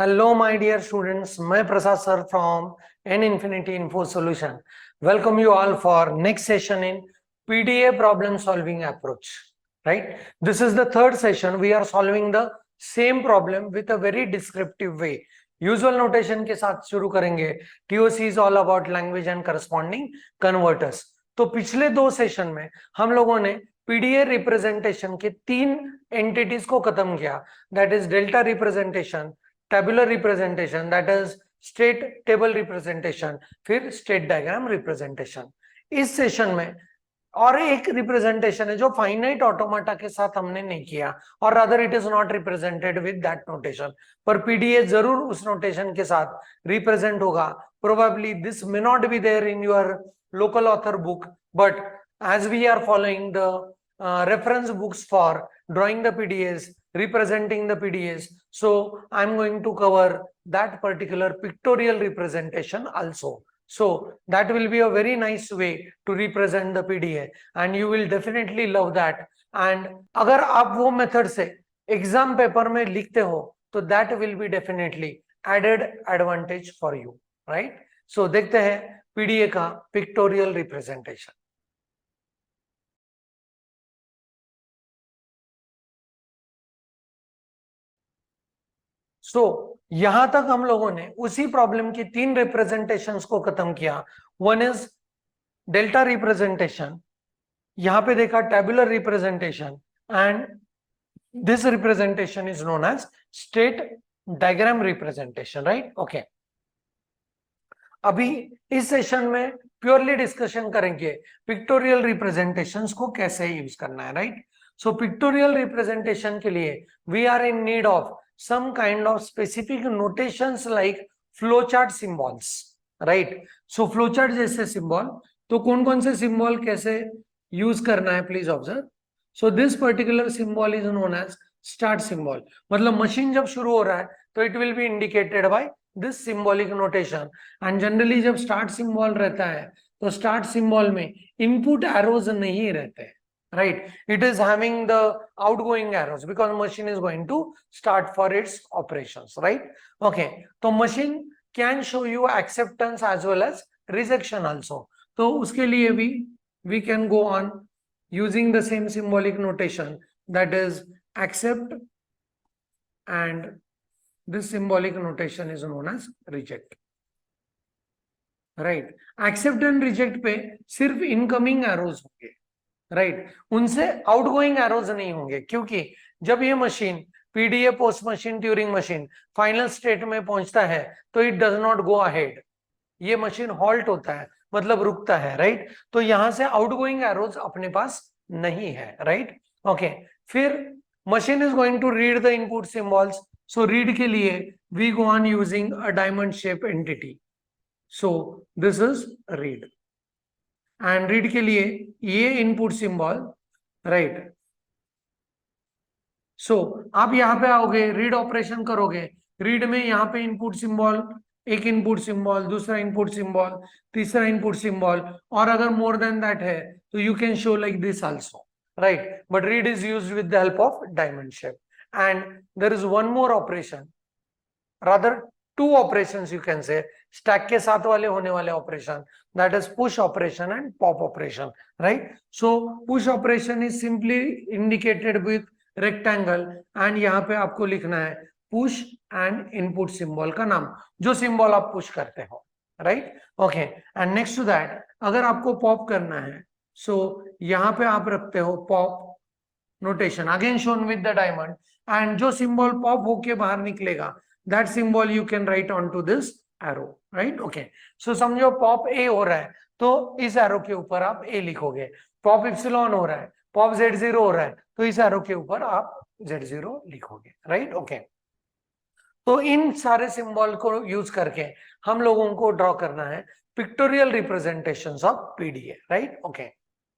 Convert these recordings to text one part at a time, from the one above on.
Hello, my dear students. मैं प्रसाद sir from N Infinity Info Solution. Welcome you all for next session in PDA problem solving approach. Right? This is the third session. We are solving the same problem with a very descriptive way. Usual notation के साथ शुरू करेंगे. TOC is all about language and corresponding converters. तो पिछले दो session में हम लोगों ने पीडीए रिप्रेजेंटेशन के तीन एंटिटीज को खत्म किया. That is delta representation, tabular representation, that is state table representation, फिर state diagram representation. इस सेशन में और एक रिप्रेजेंटेशन है जो फाइनाइट ऑटोमाटा के साथ हमने नहीं किया, और rather it is not represented with that notation, पर पीडीए जरूर उस नोटेशन के साथ रिप्रेजेंट होगा. Probably this may not be there in your local author book, but as we are following the reference books for drawing the PDAs, representing the PDAs, so I'm going to cover that particular pictorial representation also. So that will be a very nice way to represent the PDA and you will definitely love that. And अगर आप वो method से exam paper में लिखते हो तो that will be definitely added advantage for you, right? So देखते हैं PDA का pictorial representation. सो यहां तक हम लोगों ने उसी प्रॉब्लम की तीन रिप्रेजेंटेशंस को खत्म किया. वन इज डेल्टा रिप्रेजेंटेशन, यहां पे देखा tabular representation, and this representation is known as state diagram representation, right? Okay, अभी इस सेशन में प्योरली डिस्कशन करेंगे पिक्टोरियल रिप्रेजेंटेशंस को कैसे यूज करना है, राइट? सो पिक्टोरियल रिप्रेजेंटेशन के लिए we are in need of some kind of specific notations like flowchart symbols, right? So flowchart जैसे symbol, तो कौन कौन से symbol कैसे use करना है, please observe. So this particular symbol is known as start symbol. मतलब मशीन जब शुरू हो रहा है तो it will be indicated by this symbolic notation. And generally जब start symbol रहता है तो start symbol में input arrows नहीं रहते हैं, right? It is having the outgoing arrows because machine is going to start for its operations, right? Okay, so machine can show you acceptance as well as rejection also. So uske liye we can go on using the same symbolic notation, that is accept, and this symbolic notation is known as reject, right? Accept and reject पे सिर्फ incoming arrows होंगे, right? उनसे outgoing arrows नहीं होंगे, क्योंकि जब ये machine PDA post machine Turing machine final state में पहुंचता है तो it does not go ahead, ये मशीन हॉल्ट होता है, मतलब रुकता है, राइट? तो यहां से आउटगोइंग एरोज अपने पास नहीं है, राइट? ओके, फिर machine is going to read the input symbols. So read के लिए we go on using a diamond shape entity. So this is read, and read के लिए ये इनपुट सिंबल, राइट? सो आप यहां पे आओगे, रीड ऑपरेशन करोगे, रीड में यहाँ पे इनपुट सिंबल, एक इनपुट सिंबल, दूसरा इनपुट सिंबल, तीसरा इनपुट सिंबल, और अगर मोर देन दैट है तो you can show like this also, right? But read is used with the help of diamond shape. And there is one more operation, rather two operations you can say, stack के साथ वाले होने वाले operation, that is push operation and pop operation, right? So push operation is simply indicated with rectangle, and यहाँ पे आपको लिखना है push and input symbol का नाम, जो सिंबल आप पुश करते हो, right? Okay, and next to that अगर आपको पॉप करना है, सो यहाँ पे आप रखते हो pop notation, again shown with the diamond, and जो सिंबल पॉप होके बाहर निकलेगा that symbol you can write on to this arrow, right? Okay, so समझो पॉप ए हो रहा है तो इस एरो के ऊपर आप ए लिखोगे, पॉप इप्सिलॉन हो रहा है, पॉप Z0 हो रहा है तो इस एरो के ऊपर आप Z0 लिखोगे, राइट? ओके, तो इन सारे सिंबल को यूज करके हम लोगों को ड्रॉ करना है pictorial representations of PDA, right? Okay,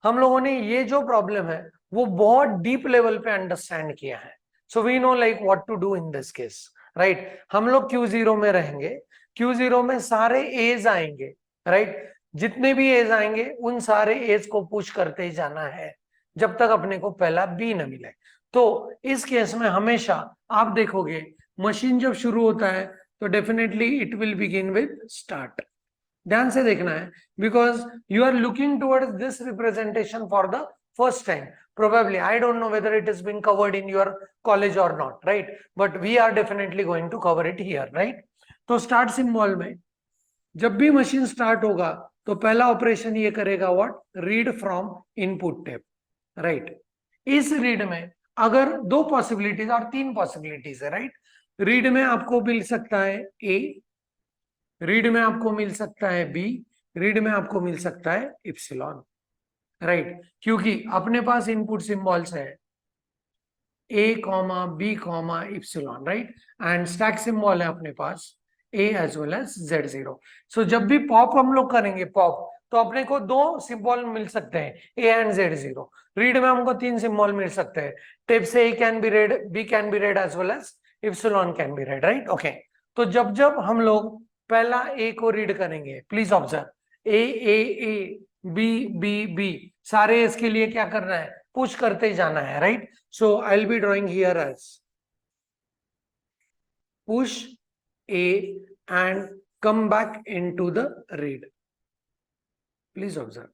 हम लोगों ने ये जो प्रॉब्लम है वो बहुत डीप लेवल पे अंडरस्टैंड किया है. So we know like what to do in this case, right? हम लोग Q0 में रहेंगे, Q0 में सारे एज आएंगे, राइट? जितने भी एज आएंगे उन सारे एज को पुश करते ही जाना है जब तक अपने को पहला बी न मिले. तो इस केस में हमेशा आप देखोगे मशीन जब शुरू होता है तो definitely it will begin with start. ध्यान से देखना है, because you are looking towards this representation for the first time. Probably, I don't know whether it has been covered in your college or not, right? But we are definitely going to cover it here, right? तो start symbol में जब भी machine start होगा तो पहला operation ये करेगा what, read from input tape, right. इस रीड में अगर दो पॉसिबिलिटीज और तीन पॉसिबिलिटीज है, राइट। रीड में आपको मिल सकता है ए, रीड में आपको मिल सकता है बी, रीड में आपको मिल सकता है इप्सिलॉन, राइट। क्योंकि अपने पास इनपुट सिंबल्स है A comma B comma epsilon, right, and stack symbol है अपने पास A as well as Z0। So जब भी पॉप हम लोग करेंगे पॉप, तो अपने को दो सिंबल मिल सकते हैं ए एंड Z0। रीड में हमको तीन सिंबल मिल सकते हैं, टेप से A can be read, B can be read as well as epsilon can be read, right. Okay, तो जब जब हम लोग पहला ए को रीड करेंगे, please observe A A A, B B B, सारे इसके लिए क्या करना है, पुश करते जाना है, right. So I will be drawing here as push A and come back into the read. Please observe.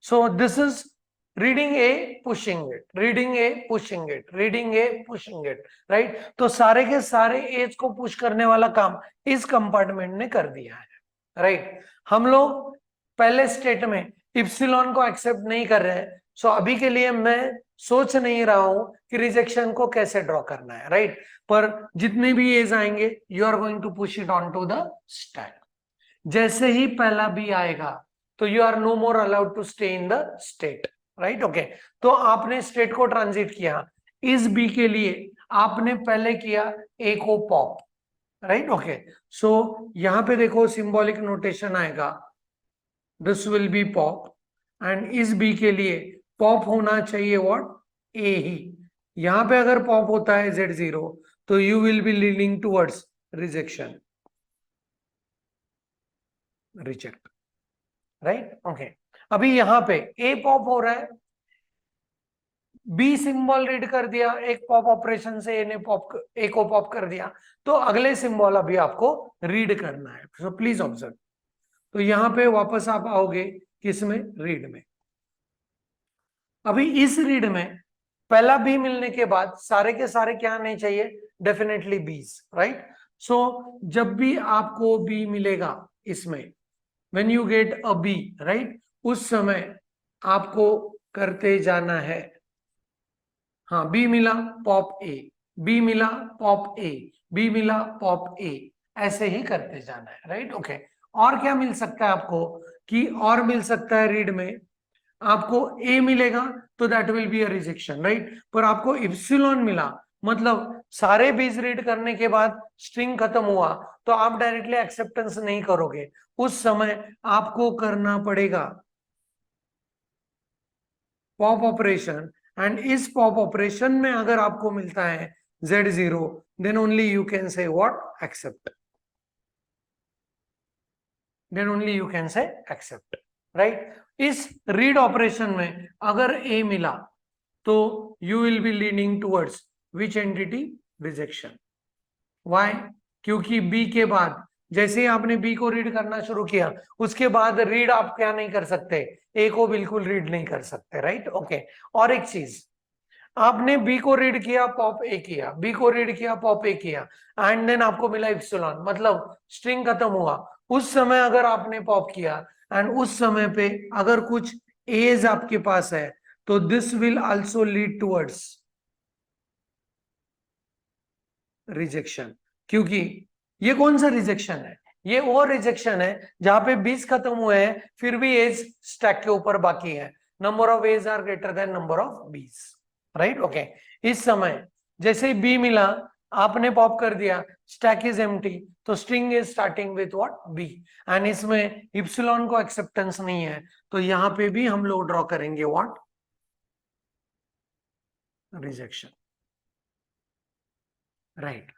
So this is reading A, pushing it, reading A, pushing it, reading A, pushing it, right? तो सारे के सारे as को push करने वाला काम इस compartment ने कर दिया है, राइट। हम लोग पहले स्टेट में इप्सिलॉन को एक्सेप्ट नहीं कर रहे हैं, सो अभी के लिए मैं सोच नहीं रहा हूं कि रिजेक्शन को कैसे ड्रॉ करना है, राइट। पर जितने भी एज आएंगे you are going to push it on to the stack. जैसे ही पहला बी आएगा तो you are no more allowed to stay in the state, right. Okay, तो आपने स्टेट को ट्रांजिट किया, इस बी के लिए आपने पहले किया ए को पॉप, राइट। ओके, सो यहां पे देखो सिंबॉलिक नोटेशन आएगा, this will be pop, and इस बी के लिए पॉप होना चाहिए व्हाट, ए ही। यहां पे अगर पॉप होता है Z0 तो you will be leaning towards rejection, reject, right. Okay, अभी यहां पे ए पॉप हो रहा है, बी सिंबल रीड कर दिया, एक पॉप ऑपरेशन से ए ने ए को पॉप कर दिया, तो अगले सिंबल अभी आपको रीड करना है। सो प्लीज ऑब्जर्व, तो यहां पे वापस आप आओगे किसमें, रीड में। अभी इस रीड में पहला बी मिलने के बाद सारे के सारे क्या नहीं चाहिए, डेफिनेटली बीज, राइट। सो जब भी आपको बी मिलेगा इसमें, when you get a b, right, उस समय आपको करते जाना है, हाँ बी मिला पॉप ए, बी मिला पॉप ए, बी मिला पॉप ए, ऐसे ही करते जाना है, राइट। ओके, और क्या मिल सकता है आपको, कि और मिल सकता है रीड में आपको ए मिलेगा तो that will be a rejection, right. पर आपको इप्सिलॉन मिला, मतलब सारे बीज रीड करने के बाद स्ट्रिंग खत्म हुआ तो आप डायरेक्टली एक्सेप्टेंस नहीं करोगे, उस समय आपको करना पड़ेगा पॉप ऑपरेशन, एंड इस पॉप ऑपरेशन में अगर आपको मिलता है Z0 then only you can say what, accept, then only you can say accept, right. इस रीड ऑपरेशन में अगर ए मिला तो you will be leaning towards which entity, rejection. Why, क्योंकि बी के बाद जैसे ही आपने बी को रीड करना शुरू किया उसके बाद रीड आप क्या नहीं कर सकते, ए को बिल्कुल रीड नहीं कर सकते, राइट। ओके, और एक चीज, आपने बी को रीड किया पॉप ए किया, बी को रीड किया पॉप ए किया, एंड देन आपको मिला इप्सिलॉन, मतलब स्ट्रिंग खत्म हुआ, उस समय अगर आपने पॉप किया एंड उस समय पे अगर कुछ एज आपके पास है तो this will also lead towards rejection. क्योंकि ये कौन सा रिजेक्शन है, ये वो रिजेक्शन है जहां पे 20 खत्म हुए हैं फिर भी एज स्टैक के ऊपर बाकी है, number of a's are greater than number of b's, right. Okay, इस समय जैसे ही बी मिला आपने पॉप कर दिया, स्टैक इज एम्प्टी, तो string is starting with what, b, and इसमें इप्सिलॉन को एक्सेप्टेंस नहीं है, तो यहां पे भी हम लोग ड्रॉ करेंगे व्हाट, रिजेक्शन, राइट।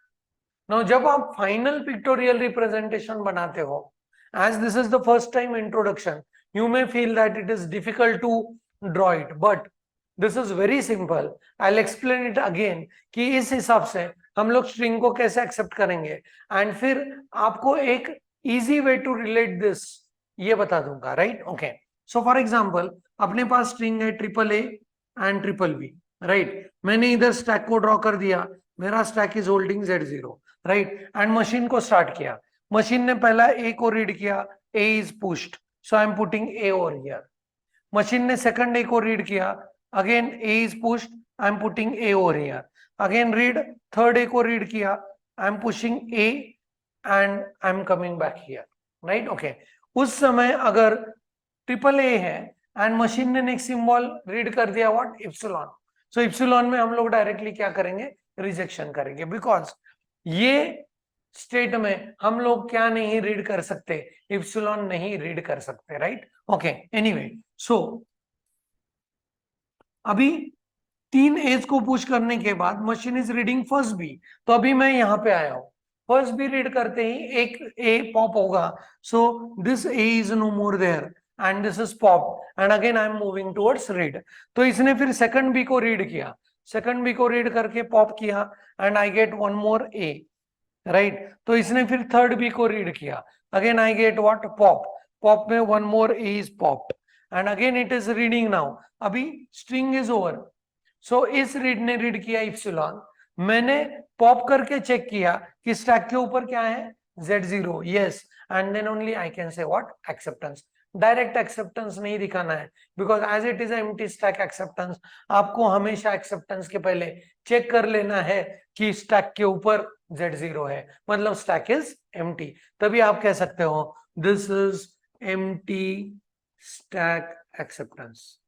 नाउ जब आप फाइनल पिक्टोरियल रिप्रेजेंटेशन बनाते हो, as this is the first time introduction, you may feel that it is difficult to draw it, but this is very simple. I'll explain it again कि इस हिसाब से हम लोग स्ट्रिंग को कैसे एक्सेप्ट करेंगे, एंड फिर आपको एक easy way to relate this ये बता दूंगा, right. Okay, so for example अपने पास स्ट्रिंग है triple A and triple B, right. मैंने इधर स्टैक को ड्रॉ कर दिया, मेरा stack is holding Z0, right, and machine को स्टार्ट किया। मशीन ने पहला ए को रीड किया, A is pushed, so I am putting A over here. Machine ने सेकंड ए को रीड किया, again A is pushed, I am putting A over here. Again read, third A को read किया, I am pushing A and I am coming back here, right. Okay, उस समय अगर triple A है and machine ने next symbol read कर दिया what, epsilon, so epsilon में हम लोग डायरेक्टली क्या करेंगे, रिजेक्शन करेंगे, बिकॉज ये स्टेट में हम लोग क्या नहीं रीड कर सकते, इप्सिलॉन नहीं रीड कर सकते, राइट। ओके, एनीवे, सो अभी 3 एज को पुश करने के बाद machine is reading first b, तो अभी मैं यहां पे आया हूं, फर्स्ट बी रीड करते ही एक ए पॉप होगा, so this A is no more there and this is pop and again I am moving towards read. तो इसने फिर सेकंड बी को रीड किया, सेकंड बी को रीड करके पॉप किया and I get one more A, right. तो इसने फिर थर्ड बी को रीड किया, again I get what, pop, pop में one more A is popped and again it is reading now, अभी स्ट्रिंग इज ओवर। सो इस read ने read किया इप्सिलॉन, मैंने पॉप करके चेक किया कि स्टैक के ऊपर क्या है, Z0, yes, and then only I can say what, acceptance. Direct acceptance नहीं दिखाना है, because as it is empty stack acceptance, आपको हमेशा एक्सेप्टेंस के पहले चेक कर लेना है कि स्टैक के ऊपर Z0 है, मतलब स्टैक इज एम्प्टी, तभी आप कह सकते हो this is empty stack acceptance,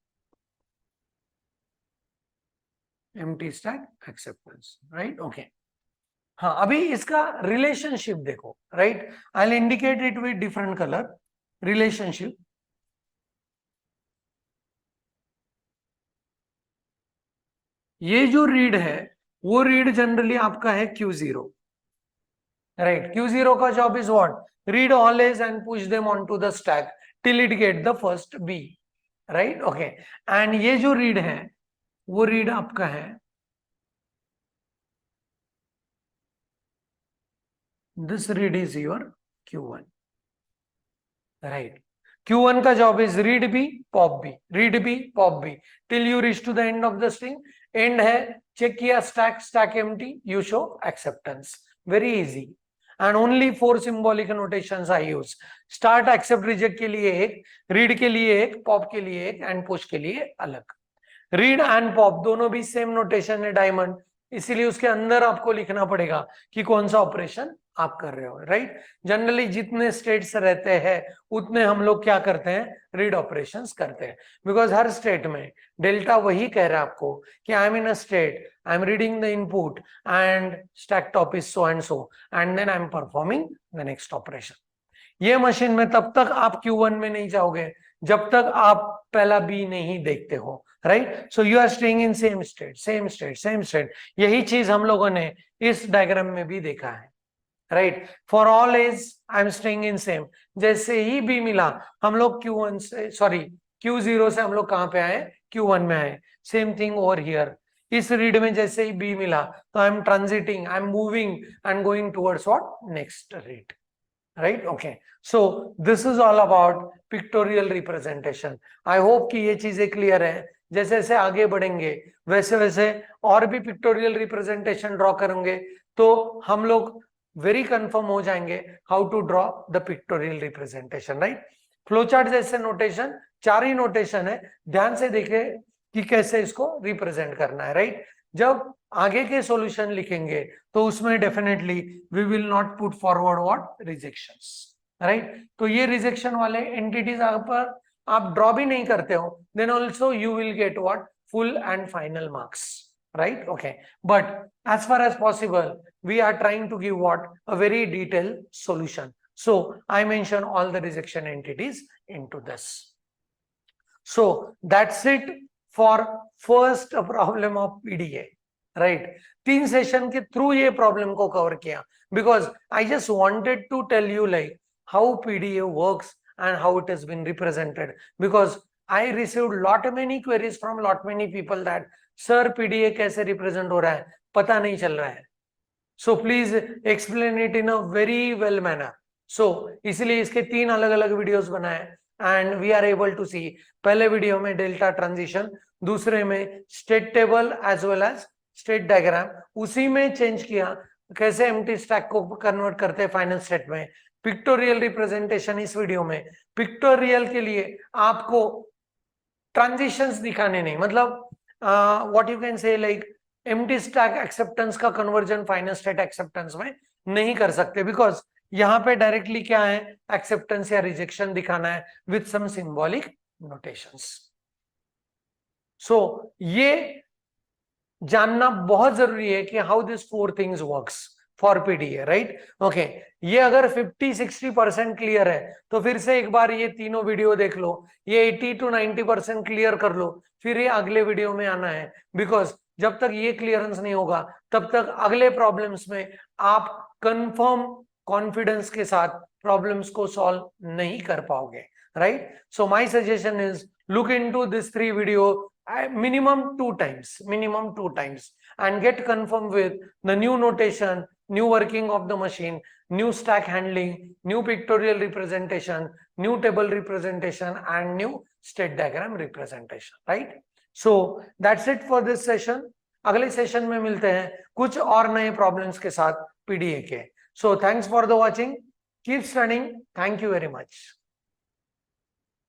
empty stack acceptance, right. Okay, हाँ, अभी इसका रिलेशनशिप देखो, right, I will indicate it with different colour. Relationship, ये जो रीड है वो रीड जनरली आपका है Q0, राइट। Q0 का job is what, read all a's and push them on the stack till it get the first b, right. Okay, and ये जो read है वो रीड आपका है, this read is your Q1, right. Q1 का job is read b pop b, read b pop b till you reach to the end of the string. And है, check किया stack, stack empty, you show acceptance, very easy. And only 4 symbolic notations I use, start, accept, reject के लिए एक, read के लिए एक, pop के लिए एक एंड पुश के लिए अलग। रीड एंड पॉप दोनों भी सेम नोटेशन है डायमंड, इसीलिए उसके अंदर आपको लिखना पड़ेगा कि कौन सा ऑपरेशन आप कर रहे हो, राइट। जनरली जितने स्टेट्स रहते हैं उतने हम लोग क्या करते हैं, रीड ऑपरेशंस करते हैं, बिकॉज हर स्टेट में डेल्टा वही कह रहा है आपको कि I am in a state, I am reading the input and stack top is so and then I am performing the next operation. ये मशीन में तब तक आप Q1 में नहीं जाओगे जब तक आप पहला बी नहीं देखते हो, right. So you are staying in same state, same state, same state. यही चीज हम लोगों ने इस डायग्राम में भी देखा है, right. For all a's I am staying in same, जैसे ही बी मिला हम लोग Q1 से, सॉरी Q0 से हम लोग कहां पे आए, Q1 में आए। सेम थिंग ओवर हियर, इस रीड में जैसे ही बी मिला तो I am transiting, I am moving and going towards what, next read, right? Okay, so this is all about pictorial representation. I hope कि ये चीजें क्लियर है। जैसे जैसे आगे बढ़ेंगे वैसे वैसे और भी पिक्टोरियल रिप्रेजेंटेशन ड्रॉ करेंगे तो हम लोग वेरी कंफर्म हो जाएंगे how to draw the pictorial representation, right. Flowchart जैसे नोटेशन, 4 ही नोटेशन है, ध्यान से देखे कि कैसे इसको रिप्रेजेंट करना है, राइट। जब आगे के सॉल्यूशन लिखेंगे तो उसमें definitely we will not put forward what, rejections, right. तो ये रिजेक्शन वाले एंटिटीज पर आप ड्रॉ भी नहीं करते हो, then also you will get what, full and final marks, right? Okay, but as far as possible we are trying to give what, a very detailed solution. So I mention all the rejection entities into this. So that's it for first problem of PDA, right? 3 session के through ये problem को cover किया because I just wanted to tell you like how PDA works and how it has been represented, because I received lot many queries from lot many people that sir PDA कैसे represent हो रहा है, पता नहीं चल रहा है, so please explain it in a very well manner. So इसलिए इसके 3 अलग अलग वीडियोस बनाए and we are able to see. पहले वीडियो में डेल्टा ट्रांजिशन, दूसरे में state table as well as state diagram, उसी में चेंज किया कैसे एम्प्टी स्टैक को कन्वर्ट करते हैं फाइनल स्टेट में. पिक्टोरियल रिप्रेजेंटेशन इस वीडियो में. पिक्टोरियल के लिए आपको ट्रांजिशंस दिखाने नहीं, मतलब व्हाट यू कैन से लाइक एम्प्टी स्टैक एक्सेप्टेंस का कन्वर्जन फाइनल स्टेट एक्सेप्टेंस में नहीं कर सकते, बिकॉज यहाँ पे डायरेक्टली क्या है, एक्सेप्टेंस या रिजेक्शन दिखाना है विथ सम सिंबॉलिक नोटेशंस. सो ये जानना बहुत जरूरी है कि how this 4 things works for PDA, right. Okay, ये अगर 50-60% क्लियर है तो फिर से एक बार ये तीनों वीडियो देख लो, ये 80-90% क्लियर कर लो, फिर ये अगले वीडियो में आना है. बिकॉज जब तक ये क्लियरेंस नहीं होगा तब तक अगले प्रॉब्लम्स में आप कंफर्म कॉन्फिडेंस के साथ प्रॉब्लम्स को सॉल्व नहीं कर पाओगे, right. So my suggestion is look into this 3 video minimum 2 times and get confirmed with the new notation, new working of the machine, new stack handling, new pictorial representation, new table representation and new state diagram representation, right. So that's it for this session. अगले session में मिलते हैं कुछ और नए problems के साथ PDA के. So thanks for the watching. Keep studying. Thank you very much.